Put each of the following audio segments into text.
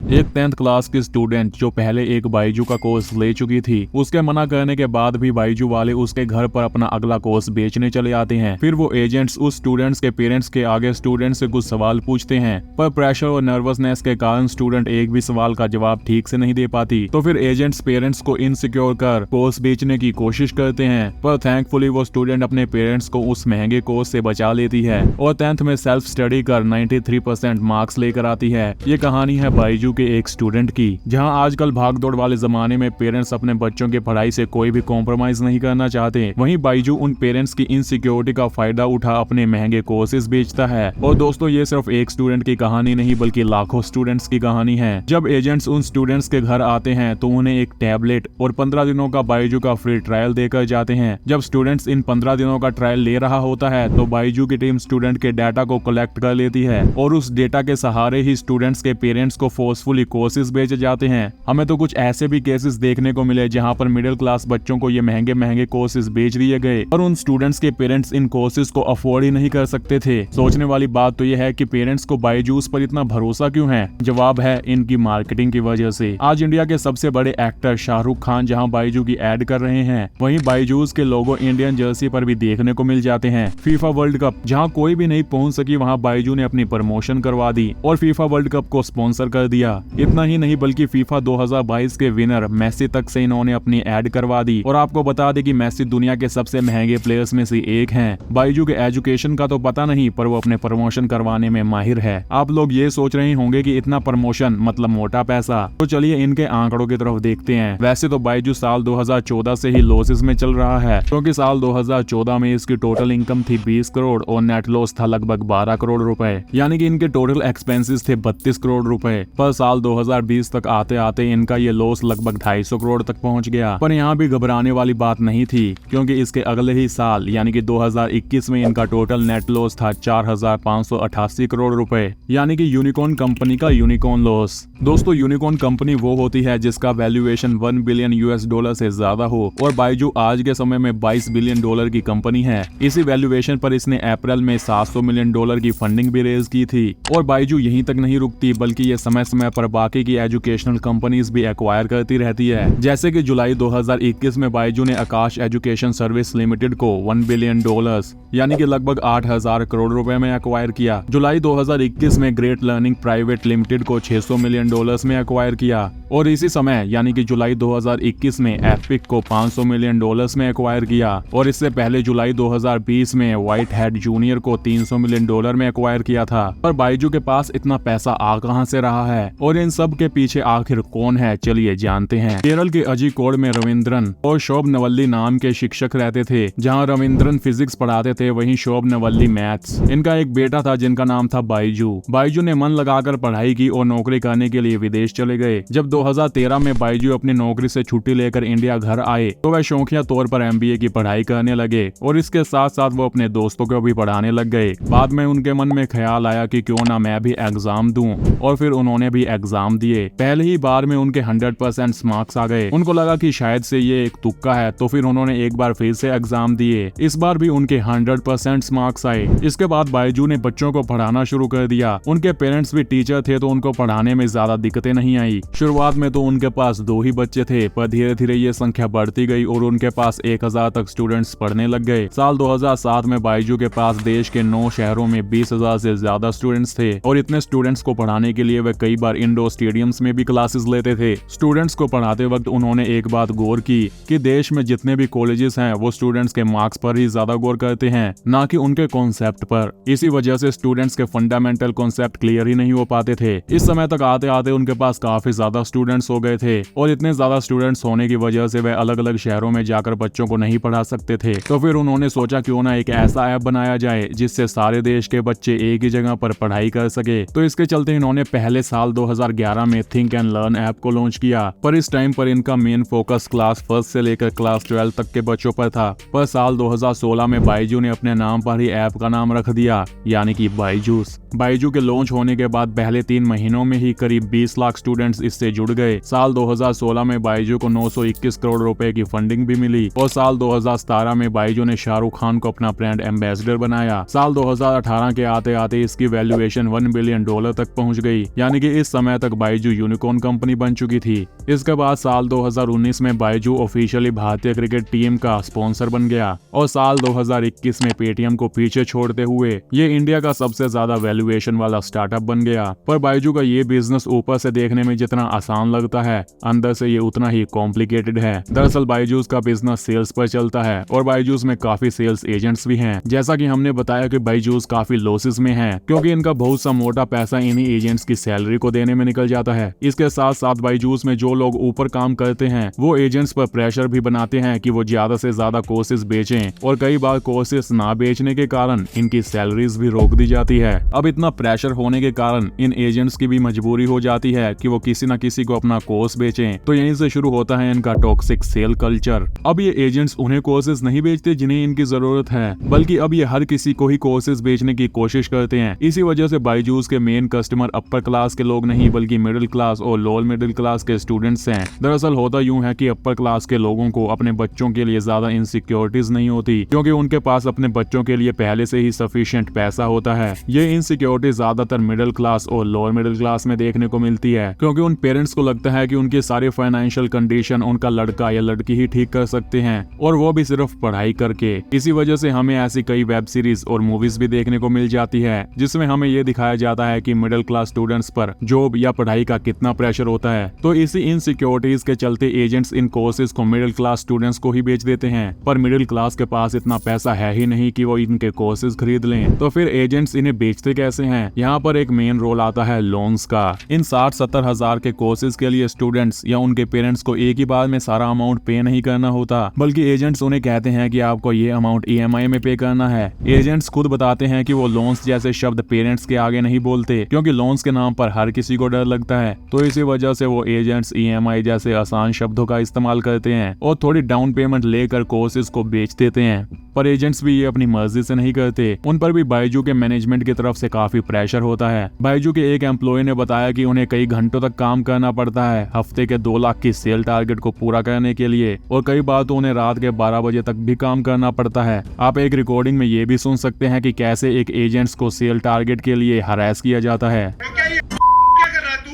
एक 10th class की student जो पहले एक बायजू का कोर्स ले चुकी थी, उसके मना करने के बाद भी बायजू वाले उसके घर पर अपना अगला कोर्स बेचने चले आते हैं। फिर वो एजेंट्स उस स्टूडेंट्स के पेरेंट्स के आगे स्टूडेंट से कुछ सवाल पूछते हैं, पर प्रेशर और नर्वसनेस के कारण स्टूडेंट एक भी सवाल का जवाब ठीक से नहीं दे पाती। तो फिर एजेंट्स पेरेंट्स को इनसिक्योर कर कोर्स बेचने की कोशिश करते हैं, पर थैंकफुली वो स्टूडेंट अपने पेरेंट्स को उस महंगे कोर्स से बचा लेती है और 10th में सेल्फ स्टडी कर 93% मार्क्स लेकर आती है। ये कहानी है बायजू के एक स्टूडेंट की, जहां आजकल भागदौड़ वाले जमाने में पेरेंट्स अपने बच्चों की पढ़ाई से कोई भी कॉम्प्रोमाइज नहीं करना चाहते। वहीं बायजू उन पेरेंट्स की इनसिक्योरिटी का फायदा उठा अपने महंगे कोर्सेज बेचता है। और दोस्तों, ये सिर्फ एक स्टूडेंट की कहानी नहीं बल्कि लाखों स्टूडेंट्स की कहानी है। जब एजेंट्स उन स्टूडेंट्स के घर आते हैं तो उन्हें एक टैबलेट और 15 दिनों का बायजू का फ्री ट्रायल देकर जाते हैं। जब स्टूडेंट्स इन 15 दिनों का ट्रायल ले रहा होता है तो बायजू की टीम स्टूडेंट के डाटा को कलेक्ट कर लेती है और उस डेटा के सहारे ही स्टूडेंट्स के पेरेंट्स को फोर्सफुली कोर्सेज बेचे जाते हैं। हमें तो कुछ ऐसे भी केसेस देखने को मिले जहां पर मिडिल क्लास बच्चों को ये महंगे महंगे कोर्सेज बेच दिए गए और उन स्टूडेंट्स के पेरेंट्स इन कोर्सेज को अफोर्ड ही नहीं कर सकते थे। सोचने वाली बात तो यह है कि पेरेंट्स को बायजूस पर इतना भरोसा क्यों है? जवाब है इनकी मार्केटिंग की वजह से। आज इंडिया के सबसे बड़े एक्टर शाहरुख खान जहां बायजू की एड कर रहे हैं, वहीं बायजूस के लोगो इंडियन जर्सी पर भी देखने को मिल जाते हैं। फीफा वर्ल्ड कप जहां कोई भी नहीं पहुंच सकी, वहां बायजू ने अपनी प्रमोशन करवा दी और फीफा वर्ल्ड कप को स्पॉन्सर कर दिया। इतना ही नहीं बल्कि फीफा 2022 के विनर मेसी तक से इन्होंने अपनी ऐड करवा दी। और आपको बता दें कि मेसी दुनिया के सबसे महंगे प्लेयर्स में से एक हैं। बायजू के एजुकेशन का तो पता नहीं, पर वो अपने प्रमोशन करवाने में माहिर है। आप लोग ये सोच रहे होंगे कि इतना प्रमोशन मतलब मोटा पैसा, तो चलिए इनके आंकड़ों की तरफ देखते हैं। वैसे तो बायजू साल 2014 से ही लॉसेस में चल रहा है, क्योंकि साल 2014 में इसकी टोटल इनकम थी 20 करोड़ और नेट लॉस था लगभग 12 करोड़ रुपए, यानी कि इनके टोटल एक्सपेंसेस थे 32 करोड़ रुपए। पर साल 2020 तक आते आते इनका ये लॉस लगभग 250 करोड़ तक पहुंच गया। पर यहाँ भी घबराने वाली बात नहीं थी, क्योंकि इसके अगले ही साल यानी कि 2021 में इनका टोटल नेट लॉस था 4588 करोड़ रुपए, यानी कि यूनिकॉर्न कंपनी का यूनिकॉर्न लॉस। दोस्तों, यूनिकॉर्न कंपनी वो होती है जिसका वैल्यूएशन 1 बिलियन यूएस डॉलर से ज्यादा हो, और बायजू आज के समय में 22 बिलियन डॉलर की कंपनी है। इसी वैल्यूएशन पर इसने अप्रैल में 700 मिलियन डॉलर की फंडिंग भी रेज की थी। और बायजू यहीं तक नहीं रुकती, बल्कि ये समय समय पर बाकी की एजुकेशनल कंपनीज भी एक्वायर करती रहती है। जैसे कि जुलाई 2021 में बायजू ने आकाश एजुकेशन सर्विस लिमिटेड को 1 बिलियन डॉलर्स यानी कि लगभग 8000 करोड़ रुपए में एक्वायर किया। जुलाई 2021 में ग्रेट लर्निंग प्राइवेट लिमिटेड को 600 मिलियन डॉलर्स में एक्वायर किया, और इसी समय यानी कि जुलाई 2021 में एपिक को 500 मिलियन डॉलर्स में एक्वायर किया, और इससे पहले जुलाई 2020 में व्हाइट हेड जूनियर को 300 मिलियन डॉलर में एक्वायर किया था। पर बायजू के पास इतना पैसा आ कहां से रहा है और इन सब के पीछे आखिर कौन है, चलिए जानते हैं। केरल के अजीकोड में रविंद्रन और शोभ नवल्ली नाम के शिक्षक रहते थे। जहां रविंद्रन फिजिक्स पढ़ाते थे, वहीं शोभ नवल्ली मैथ्स। इनका एक बेटा था जिनका नाम था बायजू। बायजू ने मन लगाकर पढ़ाई की और नौकरी करने के लिए विदेश चले गए। जब 2013 में बायजू अपनी नौकरी से छुट्टी लेकर इंडिया घर आए तो वह शौकिया तौर पर MBA की पढ़ाई करने लगे, और इसके साथ साथ वो अपने दोस्तों को भी पढ़ाने लग गए। बाद में उनके मन में ख्याल आया कि क्यों ना मैं भी एग्जाम दूं, और फिर उन्होंने भी एग्जाम दिए। पहले ही बार में उनके 100% मार्क्स आ गए। उनको लगा कि शायद से ये एक तुक्का है, तो फिर उन्होंने एक बार फिर से एग्जाम दिए। इस बार भी उनके 100% मार्क्स आए। इसके बाद बायजू ने बच्चों को पढ़ाना शुरू कर दिया। उनके पेरेंट्स भी टीचर थे, तो उनको पढ़ाने में ज्यादा दिक्कतें नहीं आई। शुरुआत में तो उनके पास 2 ही बच्चे थे, पर धीरे धीरे ये संख्या बढ़ती गई और उनके पास 1000 तक स्टूडेंट्स पढ़ने लग गए। साल 2007 में बायजू के पास देश के 9 शहरों में 20,000 से ज्यादा स्टूडेंट्स थे, और इतने स्टूडेंट्स को पढ़ाने के लिए वे कई बार इंडोर स्टेडियम्स में भी क्लासेस लेते थे। स्टूडेंट्स को पढ़ाते वक्त उन्होंने एक बात गौर की कि देश में जितने भी कॉलेजेस हैं वो स्टूडेंट्स के मार्क्स पर ही ज्यादा गौर करते हैं, ना कि उनके कॉन्सेप्ट पर। इसी वजह से स्टूडेंट्स के फंडामेंटल कॉन्सेप्ट क्लियर ही नहीं हो पाते थे। इस समय तक आते आते उनके पास काफी ज्यादा स्टूडेंट्स हो गए थे, और इतने ज्यादा स्टूडेंट्स होने की वजह से वे अलग अलग शहरों में जाकर बच्चों को नहीं पढ़ा सकते थे। तो फिर उन्होंने सोचा क्यों ना एक ऐसा ऐप बनाया जाए जिससे सारे देश के बच्चे एक ही जगह पर पढ़ाई कर सके। तो इसके चलते इन्होंने पहले साल 2011 में थिंक एंड लर्न ऐप को लॉन्च किया। पर इस टाइम पर इनका मेन फोकस क्लास 1 से लेकर क्लास 12 तक के बच्चों पर था। पर साल 2016 में बायजू ने अपने नाम पर ही ऐप का नाम रख दिया, यानी कि बायजूस। बायजू के लॉन्च होने के बाद पहले 3 महीनों में ही करीब 20 लाख स्टूडेंट्स इससे जुड़ गए। साल 2016 में बायजू को 921 करोड़ रुपए की फंडिंग भी मिली, और साल 2017 में बायजू ने शाहरुख खान को अपना ब्रांड एम्बेसडर बनाया। साल 2018 के आते आते इसकी वैल्यूएशन 1 बिलियन डॉलर तक पहुंच गई, यानी कि इस समय तक बायजू यूनिकॉर्न कंपनी बन चुकी थी। इसके बाद साल 2019 में बायजू ऑफिशियली भारतीय क्रिकेट टीम का स्पॉन्सर बन गया और साल 2021 में पेटीएम को पीछे छोड़ते हुए ये इंडिया का सबसे ज्यादा वैल्यूएशन वाला स्टार्टअप बन गया। पर बायजू का ये बिजनेस ऊपर से देखने में जितना आसान लगता है, अंदर से ये उतना ही कॉम्प्लिकेटेड है। दरअसल बायजूस का बिजनेस सेल्स पर चलता है और बायजूस में काफी सेल्स एजेंट्स भी हैं। जैसा कि हमने बताया कि बायजूस काफी लॉसेस में है क्योंकि इनका बहुत सा मोटा पैसा इन्हीं एजेंट्स की सैलरी को देने में निकल जाता है। इसके साथ साथ बायजूस में जो लोग ऊपर काम करते हैं वो एजेंट्स पर प्रेशर भी बनाते हैं कि वो ज्यादा से ज्यादा कोर्सेज बेचें और कई बार कोर्सेज ना बेचने के कारण इनकी सैलरीज भी रोक दी जाती है। अब इतना प्रेशर होने के कारण इन एजेंट्स की भी मजबूरी हो जाती है कि वो किसी न किसी को अपना कोर्स बेचें। तो यहीं से शुरू होता है इनका टॉक्सिक सेल कल्चर। अब ये एजेंट्स उन्हें कोर्सेज नहीं बेचते जिन्हें इनकी जरूरत है, बल्कि अब ये हर किसी को ही कोर्सेज बेचने की कोशिश करते हैं। इसी वजह से बायजूस के मेन कस्टमर अपर क्लास के लोग नहीं बल्कि मिडिल क्लास और लोअर मिडिल क्लास के स्टूडेंट्स हैं। दरअसल होता यूं है कि अपर क्लास के लोगों को अपने बच्चों के लिए ज्यादा इनसिक्योरिटीज नहीं होती क्योंकि उनके पास अपने बच्चों के लिए पहले से ही सफिशिएंट पैसा होता है। ये इनसिक्योरिटी ज्यादातर मिडिल क्लास और लोअर मिडिल क्लास में देखने को मिलती है क्योंकि उन पेरेंट्स को लगता है कि उनकी सारी फाइनेंशियल कंडीशन उनका लड़का या लड़की ही ठीक कर सकते हैं और वो भी सिर्फ पढ़ाई करके। इसी वजह से हमें ऐसी कई वेब सीरीज और मूवीज भी देखने को मिल जाती है जिसमें हमें ये दिखाया जाता है कि मिडिल क्लास स्टूडेंट्स पर जॉब या पढ़ाई का कितना प्रेशर होता है। तो इसी इनसिक्योरिटीज के चलते एजेंट्स इन कोर्सेज को मिडिल क्लास स्टूडेंट्स को ही बेच देते हैं, पर मिडिल क्लास के पास इतना पैसा है ही नहीं कि वो इनके कोर्सेज खरीद लें। तो फिर एजेंट्स इन्हें बेचते कैसे हैं? यहाँ पर एक मेन रोल आता है लोन्स का। इन 60-70 हजार के कोर्सेज के लिए स्टूडेंट्स या उनके पेरेंट्स को एक ही बार में सारा अमाउंट पे नहीं करना होता, बल्कि एजेंट्स उन्हें कहते हैं कि आपको ये अमाउंट EMI में पे करना है। एजेंट्स खुद बताते हैं कि वो लोन्स जैसे शब्द पेरेंट्स के आगे नहीं बोलते क्योंकि लोन्स के नाम पर हर किसी को डर लगता है। तो इसी वजह से वो एजेंट्स EMI जैसे आसान शब्दों का इस्तेमाल करते हैं और थोड़ी डाउन पेमेंट लेकर कोर्सेज को बेच देते हैं। पर एजेंट्स भी ये अपनी मर्जी से नहीं करते, उन पर भी बायजू के मैनेजमेंट की तरफ से काफी प्रेशर होता है। बायजू के एक एम्प्लॉय ने बताया कि उन्हें कई घंटों तक काम करना पड़ता है हफ्ते के 2 लाख की सेल टारगेट को पूरा करने के लिए और कई बार तो उन्हें रात के 12 बजे तक भी काम करना पड़ता है। आप एक रिकॉर्डिंग में ये भी सुन सकते हैं कि कैसे एक एजेंट्स को सेल टारगेट के लिए हरास किया जाता है। क्या कर रहा है तू?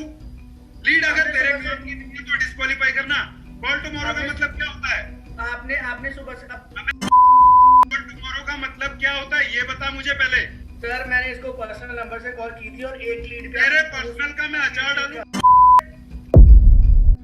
लीड अगर तेरे काम की थी तो डिस्क्वालीफाई करना। कॉल टुमारो का मतलब क्या होता है? आपने सुबह से कॉल टुमारो का मतलब क्या होता है ये बता मुझे पहले। सर मैंने इसको पर्सनल नंबर से कॉल की थी और एक लीड पे तेरे पर्सनल का मैं अचार डालूं।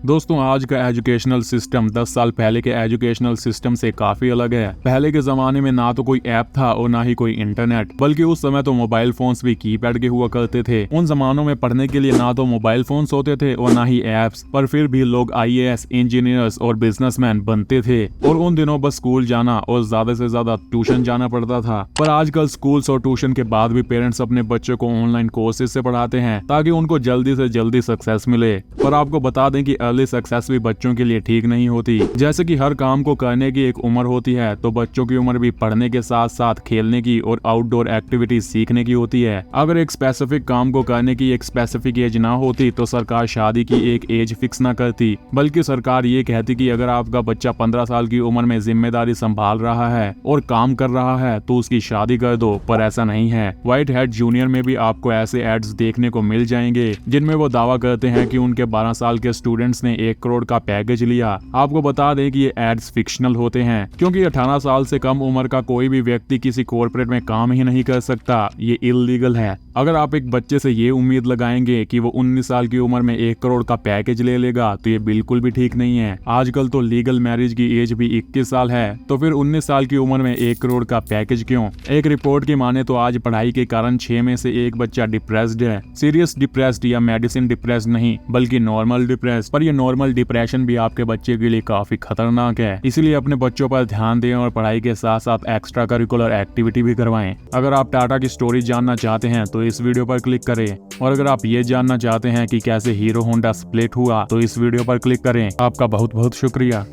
दोस्तों आज का एजुकेशनल सिस्टम 10 साल पहले के एजुकेशनल सिस्टम से काफी अलग है। पहले के जमाने में ना तो कोई ऐप था और ना ही कोई इंटरनेट, बल्कि उस समय तो मोबाइल फोन्स भी कीपैड के हुआ करते थे। उन जमानों में पढ़ने के लिए ना तो मोबाइल फोन्स होते थे और ना ही ऐप्स, पर फिर भी लोग IAS इंजीनियर्स और बिजनेसमैन बनते थे और उन दिनों बस स्कूल जाना और ज्यादा से ज्यादा ट्यूशन जाना पड़ता था। पर आजकल स्कूल्स और ट्यूशन के बाद भी पेरेंट्स अपने बच्चों को ऑनलाइन कोर्सेज से पढ़ाते हैं ताकि उनको जल्दी से जल्दी सक्सेस मिले। पर आपको बता दें कि अर्ली सक्सेस भी बच्चों के लिए ठीक नहीं होती। जैसे कि हर काम को करने की एक उम्र होती है, तो बच्चों की उम्र भी पढ़ने के साथ साथ खेलने की और आउटडोर एक्टिविटीज सीखने की होती है। अगर एक स्पेसिफिक काम को करने की एक स्पेसिफिक एज ना होती तो सरकार शादी की एक एज फिक्स ना करती, बल्कि सरकार ये कहती कि अगर आपका बच्चा 15 साल की उम्र में जिम्मेदारी संभाल रहा है और काम कर रहा है तो उसकी शादी कर दो। पर ऐसा नहीं है। व्हाइट हेड जूनियर में भी आपको ऐसे एड्स देखने को मिल जाएंगे जिनमें वो दावा करते हैं कि उनके 12 साल के स्टूडेंट्स ने 1 करोड़ का पैकेज लिया। आपको बता दें कि ये एड्स फिक्शनल होते हैं क्योंकि 18 साल से कम उम्र का कोई भी व्यक्ति किसी कॉर्पोरेट में काम ही नहीं कर सकता। ये इल्लीगल है। अगर आप एक बच्चे से ये उम्मीद लगाएंगे कि वो 19 साल की उम्र में 1 करोड़ का पैकेज ले लेगा तो ये बिल्कुल भी ठीक नहीं है। आजकल तो लीगल मैरिज की एज भी 21 साल है, तो फिर 19 साल की उम्र में 1 करोड़ का पैकेज क्यों? एक रिपोर्ट की माने तो आज पढ़ाई के कारण 6 में से 1 बच्चा डिप्रेस्ड है। सीरियस डिप्रेस्ड या मेडिसिन डिप्रेस्ड नहीं, बल्कि नॉर्मल डिप्रेस्ड। पर ये नॉर्मल डिप्रेशन भी आपके बच्चे के लिए काफी खतरनाक है। इसलिए अपने बच्चों पर ध्यान दें और पढ़ाई के साथ साथ एक्स्ट्रा करिकुलर एक्टिविटी भी करवाएं। अगर आप टाटा की स्टोरी जानना चाहते हैं तो इस वीडियो पर क्लिक करें, और अगर आप ये जानना चाहते हैं कि कैसे हीरो होंडा स्प्लिट हुआ तो इस वीडियो पर क्लिक करें। आपका बहुत बहुत शुक्रिया।